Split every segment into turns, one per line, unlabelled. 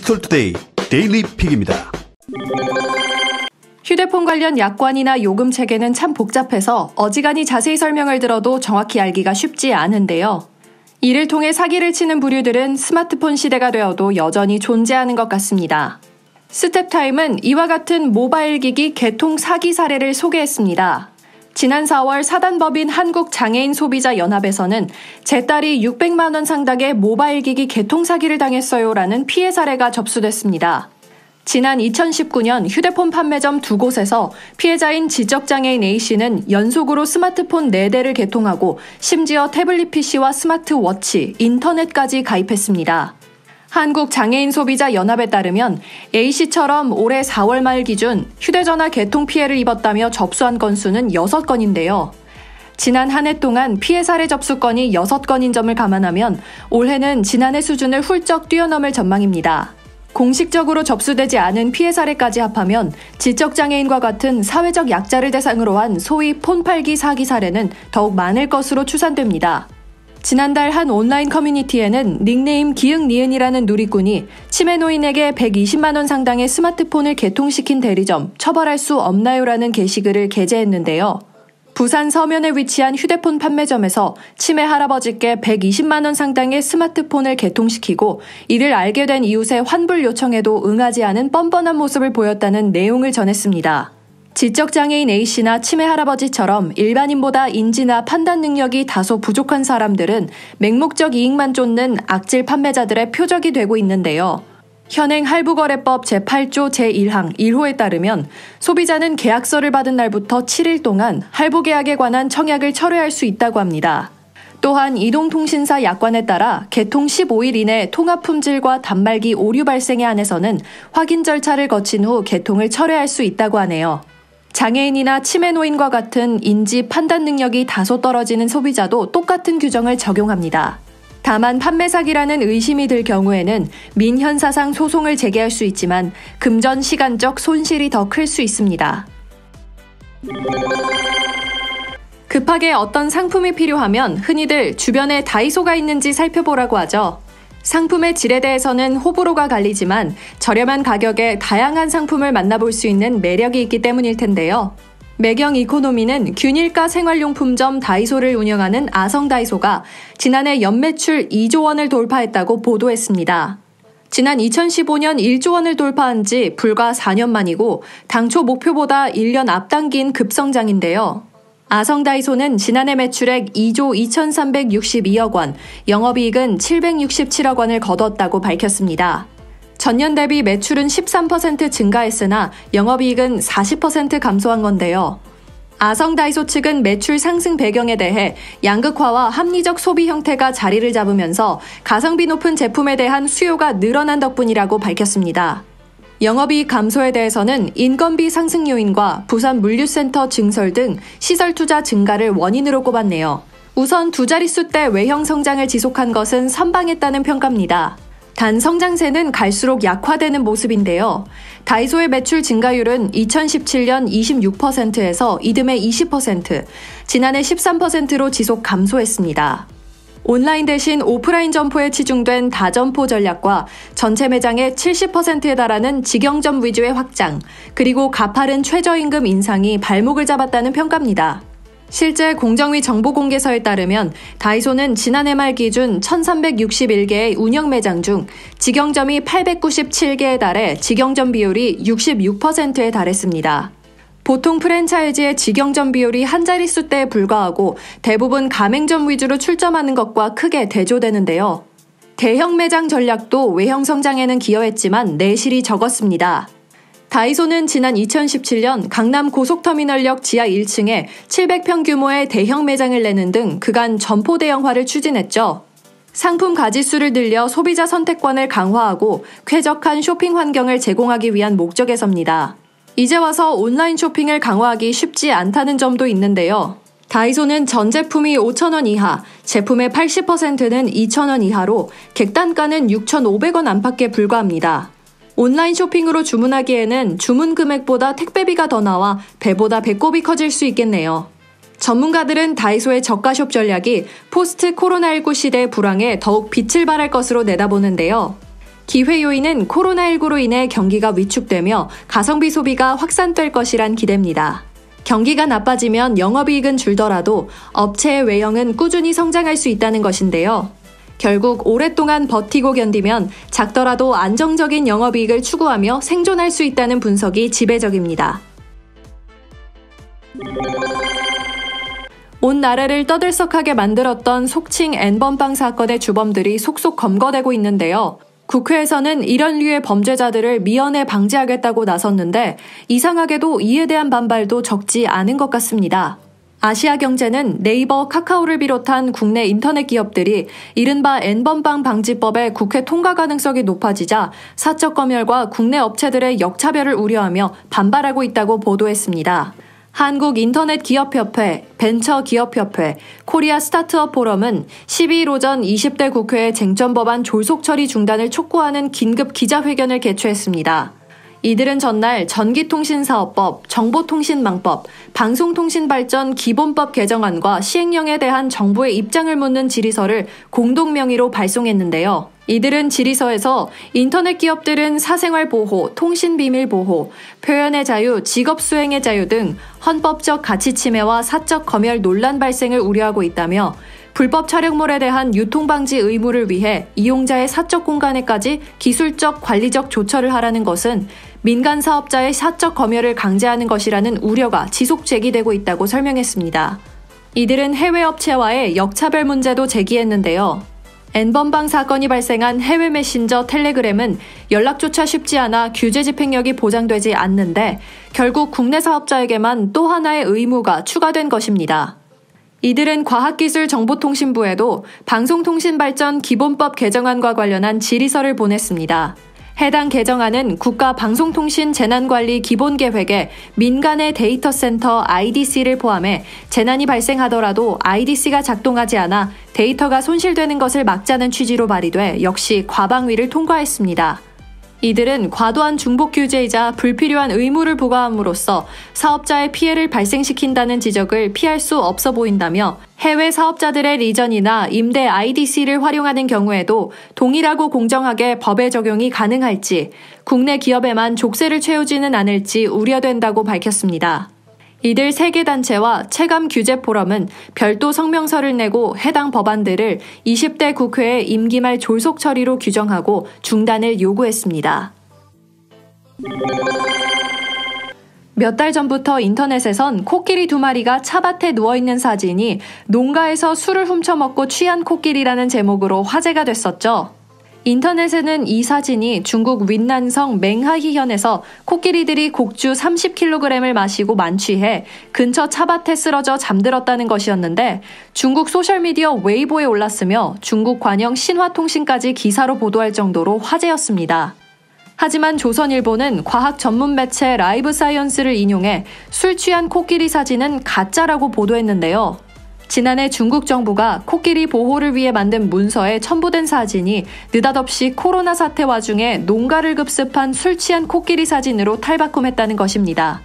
디지털투데이 데일리 픽입니다.
휴대폰 관련 약관이나 요금 체계는 참 복잡해서 어지간히 자세히 설명을 들어도 정확히 알기가 쉽지 않은데요. 이를 통해 사기를 치는 부류들은 스마트폰 시대가 되어도 여전히 존재하는 것 같습니다. 스텝타임은 이와 같은 모바일 기기 개통 사기 사례를 소개했습니다. 지난 4월 사단법인 한국장애인소비자연합에서는 제 딸이 600만 원 상당의 모바일 기기 개통 사기를 당했어요라는 피해 사례가 접수됐습니다. 지난 2019년 휴대폰 판매점 2곳에서 피해자인 지적장애인 A씨는 연속으로 스마트폰 4대를 개통하고 심지어 태블릿 PC와 스마트워치, 인터넷까지 가입했습니다. 한국장애인소비자연합에 따르면 A씨처럼 올해 4월 말 기준 휴대전화 개통 피해를 입었다며 접수한 건수는 6건인데요. 지난 한 해 동안 피해 사례 접수 건이 6건인 점을 감안하면 올해는 지난해 수준을 훌쩍 뛰어넘을 전망입니다. 공식적으로 접수되지 않은 피해 사례까지 합하면 지적장애인과 같은 사회적 약자를 대상으로 한 소위 폰 팔기 사기 사례는 더욱 많을 것으로 추산됩니다. 지난달 한 온라인 커뮤니티에는 닉네임 기흥니은이라는 누리꾼이 치매 노인에게 120만 원 상당의 스마트폰을 개통시킨 대리점 처벌할 수 없나요라는 게시글을 게재했는데요. 부산 서면에 위치한 휴대폰 판매점에서 치매 할아버지께 120만 원 상당의 스마트폰을 개통시키고 이를 알게 된 이웃의 환불 요청에도 응하지 않은 뻔뻔한 모습을 보였다는 내용을 전했습니다. 지적장애인 A씨나 치매 할아버지처럼 일반인보다 인지나 판단 능력이 다소 부족한 사람들은 맹목적 이익만 쫓는 악질 판매자들의 표적이 되고 있는데요. 현행 할부거래법 제8조 제1항 1호에 따르면 소비자는 계약서를 받은 날부터 7일 동안 할부계약에 관한 청약을 철회할 수 있다고 합니다. 또한 이동통신사 약관에 따라 개통 15일 이내 통화 품질과 단말기 오류 발생에 한해서는 확인 절차를 거친 후 개통을 철회할 수 있다고 하네요. 장애인이나 치매 노인과 같은 인지 판단 능력이 다소 떨어지는 소비자도 똑같은 규정을 적용합니다. 다만 판매 사기라는 의심이 들 경우에는 민형사상 소송을 제기할 수 있지만 금전 시간적 손실이 더 클 수 있습니다. 급하게 어떤 상품이 필요하면 흔히들 주변에 다이소가 있는지 살펴보라고 하죠. 상품의 질에 대해서는 호불호가 갈리지만 저렴한 가격에 다양한 상품을 만나볼 수 있는 매력이 있기 때문일 텐데요. 매경 이코노미는 균일가 생활용품점 다이소를 운영하는 아성다이소가 지난해 연매출 2조 원을 돌파했다고 보도했습니다. 지난 2015년 1조 원을 돌파한 지 불과 4년 만이고 당초 목표보다 1년 앞당긴 급성장인데요. 아성다이소는 지난해 매출액 2조 2,362억 원, 영업이익은 767억 원을 거뒀다고 밝혔습니다. 전년 대비 매출은 13% 증가했으나 영업이익은 40% 감소한 건데요. 아성다이소 측은 매출 상승 배경에 대해 양극화와 합리적 소비 형태가 자리를 잡으면서 가성비 높은 제품에 대한 수요가 늘어난 덕분이라고 밝혔습니다. 영업이익 감소에 대해서는 인건비 상승 요인과 부산 물류센터 증설 등 시설 투자 증가를 원인으로 꼽았네요. 우선 두 자릿수 대 외형 성장을 지속한 것은 선방했다는 평가입니다. 단 성장세는 갈수록 약화되는 모습인데요. 다이소의 매출 증가율은 2017년 26%에서 이듬해 20%, 지난해 13%로 지속 감소했습니다. 온라인 대신 오프라인 점포에 치중된 다점포 전략과 전체 매장의 70%에 달하는 직영점 위주의 확장, 그리고 가파른 최저임금 인상이 발목을 잡았다는 평가입니다. 실제 공정위 정보공개서에 따르면 다이소는 지난해 말 기준 1,361개의 운영 매장 중 직영점이 897개에 달해 직영점 비율이 66%에 달했습니다. 보통 프랜차이즈의 직영점 비율이 한 자릿수대에 불과하고 대부분 가맹점 위주로 출점하는 것과 크게 대조되는데요. 대형 매장 전략도 외형 성장에는 기여했지만 내실이 적었습니다. 다이소는 지난 2017년 강남 고속터미널역 지하 1층에 700평 규모의 대형 매장을 내는 등 그간 점포 대형화를 추진했죠. 상품 가짓수를 늘려 소비자 선택권을 강화하고 쾌적한 쇼핑 환경을 제공하기 위한 목적에서입니다. 이제 와서 온라인 쇼핑을 강화하기 쉽지 않다는 점도 있는데요. 다이소는 전 제품이 5,000원 이하, 제품의 80%는 2,000원 이하로 객단가는 6,500원 안팎에 불과합니다. 온라인 쇼핑으로 주문하기에는 주문 금액보다 택배비가 더 나와 배보다 배꼽이 커질 수 있겠네요. 전문가들은 다이소의 저가숍 전략이 포스트 코로나19 시대의 불황에 더욱 빛을 발할 것으로 내다보는데요. 기회 요인은 코로나19로 인해 경기가 위축되며 가성비 소비가 확산될 것이란 기대입니다. 경기가 나빠지면 영업이익은 줄더라도 업체의 외형은 꾸준히 성장할 수 있다는 것인데요. 결국 오랫동안 버티고 견디면 작더라도 안정적인 영업이익을 추구하며 생존할 수 있다는 분석이 지배적입니다. 온 나라를 떠들썩하게 만들었던 속칭 N번방 사건의 주범들이 속속 검거되고 있는데요. 국회에서는 이런 류의 범죄자들을 미연에 방지하겠다고 나섰는데 이상하게도 이에 대한 반발도 적지 않은 것 같습니다. 아시아경제는 네이버, 카카오를 비롯한 국내 인터넷 기업들이 이른바 N번방 방지법의 국회 통과 가능성이 높아지자 사적 검열과 국내 업체들의 역차별을 우려하며 반발하고 있다고 보도했습니다. 한국인터넷기업협회, 벤처기업협회, 코리아 스타트업 포럼은 12일 오전 20대 국회의 쟁점법안 졸속 처리 중단을 촉구하는 긴급 기자회견을 개최했습니다. 이들은 전날 전기통신사업법, 정보통신망법, 방송통신발전 기본법 개정안과 시행령에 대한 정부의 입장을 묻는 질의서를 공동 명의로 발송했는데요. 이들은 질의서에서 인터넷 기업들은 사생활 보호, 통신 비밀 보호, 표현의 자유, 직업 수행의 자유 등 헌법적 가치 침해와 사적 검열 논란 발생을 우려하고 있다며 불법 촬영물에 대한 유통 방지 의무를 위해 이용자의 사적 공간에까지 기술적, 관리적 조처를 하라는 것은 민간 사업자의 사적 검열을 강제하는 것이라는 우려가 지속 제기되고 있다고 설명했습니다. 이들은 해외 업체와의 역차별 문제도 제기했는데요. N번방 사건이 발생한 해외 메신저 텔레그램은 연락조차 쉽지 않아 규제 집행력이 보장되지 않는데 결국 국내 사업자에게만 또 하나의 의무가 추가된 것입니다. 이들은 과학기술정보통신부에도 방송통신발전 기본법 개정안과 관련한 질의서를 보냈습니다. 해당 개정안은 국가방송통신 재난관리 기본계획에 민간의 데이터센터 IDC를 포함해 재난이 발생하더라도 IDC가 작동하지 않아 데이터가 손실되는 것을 막자는 취지로 발의돼 역시 과방위를 통과했습니다. 이들은 과도한 중복 규제이자 불필요한 의무를 부과함으로써 사업자의 피해를 발생시킨다는 지적을 피할 수 없어 보인다며 해외 사업자들의 리전이나 임대 IDC를 활용하는 경우에도 동일하고 공정하게 법의 적용이 가능할지, 국내 기업에만 족쇄를 채우지는 않을지 우려된다고 밝혔습니다. 이들 3개 단체와 체감 규제 포럼은 별도 성명서를 내고 해당 법안들을 20대 국회의 임기 말 졸속 처리로 규정하고 중단을 요구했습니다. 몇 달 전부터 인터넷에선 코끼리 2마리가 차밭에 누워있는 사진이 농가에서 술을 훔쳐먹고 취한 코끼리라는 제목으로 화제가 됐었죠. 인터넷에는 이 사진이 중국 윈난성 맹하히현에서 코끼리들이 곡주 30kg을 마시고 만취해 근처 차밭에 쓰러져 잠들었다는 것이었는데 중국 소셜미디어 웨이보에 올랐으며 중국 관영 신화통신까지 기사로 보도할 정도로 화제였습니다. 하지만 조선일보는 과학 전문 매체 라이브 사이언스를 인용해 술 취한 코끼리 사진은 가짜라고 보도했는데요. 지난해 중국 정부가 코끼리 보호를 위해 만든 문서에 첨부된 사진이 느닷없이 코로나 사태 와중에 농가를 급습한 술 취한 코끼리 사진으로 탈바꿈했다는 것입니다.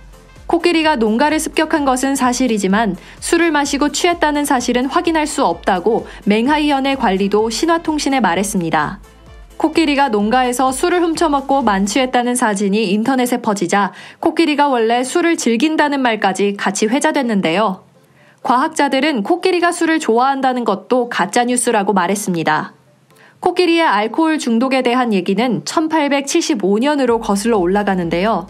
코끼리가 농가를 습격한 것은 사실이지만 술을 마시고 취했다는 사실은 확인할 수 없다고 맹하이현의 관리도 신화통신에 말했습니다. 코끼리가 농가에서 술을 훔쳐먹고 만취했다는 사진이 인터넷에 퍼지자 코끼리가 원래 술을 즐긴다는 말까지 같이 회자됐는데요. 과학자들은 코끼리가 술을 좋아한다는 것도 가짜뉴스라고 말했습니다. 코끼리의 알코올 중독에 대한 얘기는 1875년으로 거슬러 올라가는데요.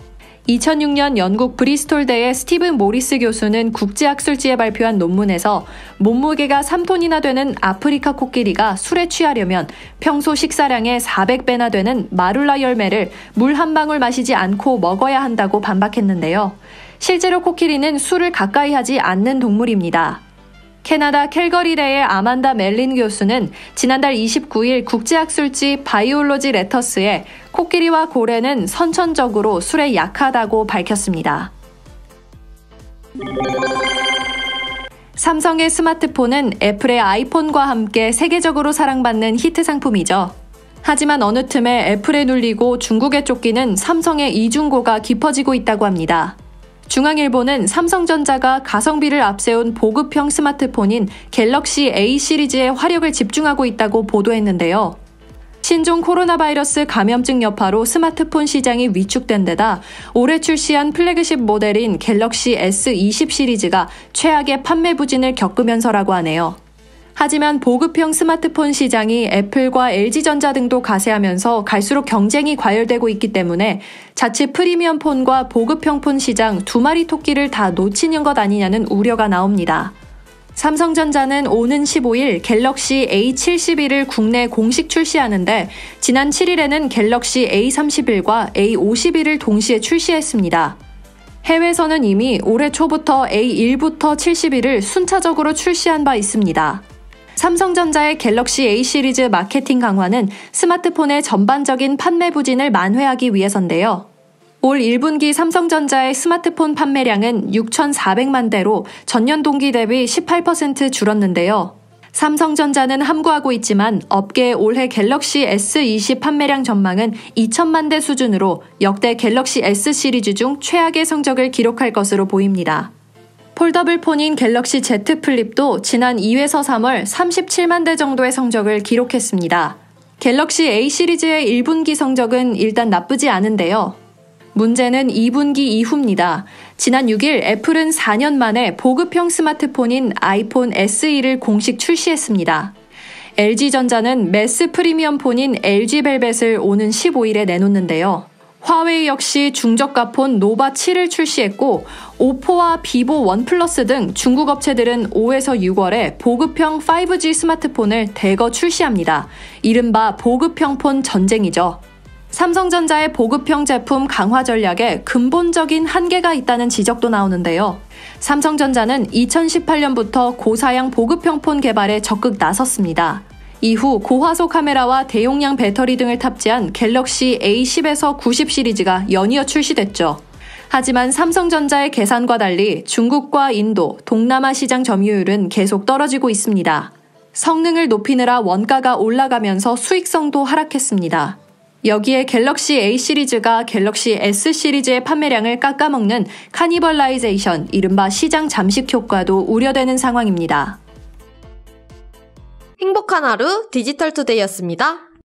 2006년 영국 브리스톨대의 스티븐 모리스 교수는 국제학술지에 발표한 논문에서 몸무게가 3톤이나 되는 아프리카 코끼리가 술에 취하려면 평소 식사량의 400배나 되는 마룰라 열매를 물 한 방울 마시지 않고 먹어야 한다고 반박했는데요. 실제로 코끼리는 술을 가까이 하지 않는 동물입니다. 캐나다 캘거리대의 아만다 멜린 교수는 지난달 29일 국제학술지 바이올로지 레터스에 코끼리와 고래는 선천적으로 술에 약하다고 밝혔습니다. 삼성의 스마트폰은 애플의 아이폰과 함께 세계적으로 사랑받는 히트 상품이죠. 하지만 어느 틈에 애플에 눌리고 중국에 쫓기는 삼성의 이중고가 깊어지고 있다고 합니다. 중앙일보는 삼성전자가 가성비를 앞세운 보급형 스마트폰인 갤럭시 A 시리즈에 화력을 집중하고 있다고 보도했는데요. 신종 코로나 바이러스 감염증 여파로 스마트폰 시장이 위축된 데다 올해 출시한 플래그십 모델인 갤럭시 S20 시리즈가 최악의 판매 부진을 겪으면서라고 하네요. 하지만 보급형 스마트폰 시장이 애플과 LG전자 등도 가세하면서 갈수록 경쟁이 과열되고 있기 때문에 자칫 프리미엄 폰과 보급형 폰 시장 두 마리 토끼를 다 놓치는 것 아니냐는 우려가 나옵니다. 삼성전자는 오는 15일 갤럭시 A71을 국내 공식 출시하는데 지난 7일에는 갤럭시 A31과 A51을 동시에 출시했습니다. 해외에서는 이미 올해 초부터 A1부터 71을 순차적으로 출시한 바 있습니다. 삼성전자의 갤럭시 A 시리즈 마케팅 강화는 스마트폰의 전반적인 판매 부진을 만회하기 위해서인데요. 올 1분기 삼성전자의 스마트폰 판매량은 6,400만 대로 전년 동기 대비 18% 줄었는데요. 삼성전자는 함구하고 있지만 업계의 올해 갤럭시 S20 판매량 전망은 2천만 대 수준으로 역대 갤럭시 S 시리즈 중 최악의 성적을 기록할 것으로 보입니다. 폴더블 폰인 갤럭시 Z 플립도 지난 2회에서 3월 37만 대 정도의 성적을 기록했습니다. 갤럭시 A 시리즈의 1분기 성적은 일단 나쁘지 않은데요. 문제는 2분기 이후입니다. 지난 6일 애플은 4년 만에 보급형 스마트폰인 아이폰 SE를 공식 출시했습니다. LG전자는 매스 프리미엄 폰인 LG벨벳을 오는 15일에 내놓는데요. 화웨이 역시 중저가 폰 노바7을 출시했고 오포와 비보 원 플러스 등 중국 업체들은 5에서 6월에 보급형 5G 스마트폰을 대거 출시합니다. 이른바 보급형 폰 전쟁이죠. 삼성전자의 보급형 제품 강화 전략에 근본적인 한계가 있다는 지적도 나오는데요. 삼성전자는 2018년부터 고사양 보급형 폰 개발에 적극 나섰습니다. 이후 고화소 카메라와 대용량 배터리 등을 탑재한 갤럭시 A10에서 90 시리즈가 연이어 출시됐죠. 하지만 삼성전자의 계산과 달리 중국과 인도, 동남아 시장 점유율은 계속 떨어지고 있습니다. 성능을 높이느라 원가가 올라가면서 수익성도 하락했습니다. 여기에 갤럭시 A 시리즈가 갤럭시 S 시리즈의 판매량을 깎아먹는 카니벌라이제이션, 이른바 시장 잠식 효과도 우려되는 상황입니다.
행복한 하루 디지털투데이였습니다.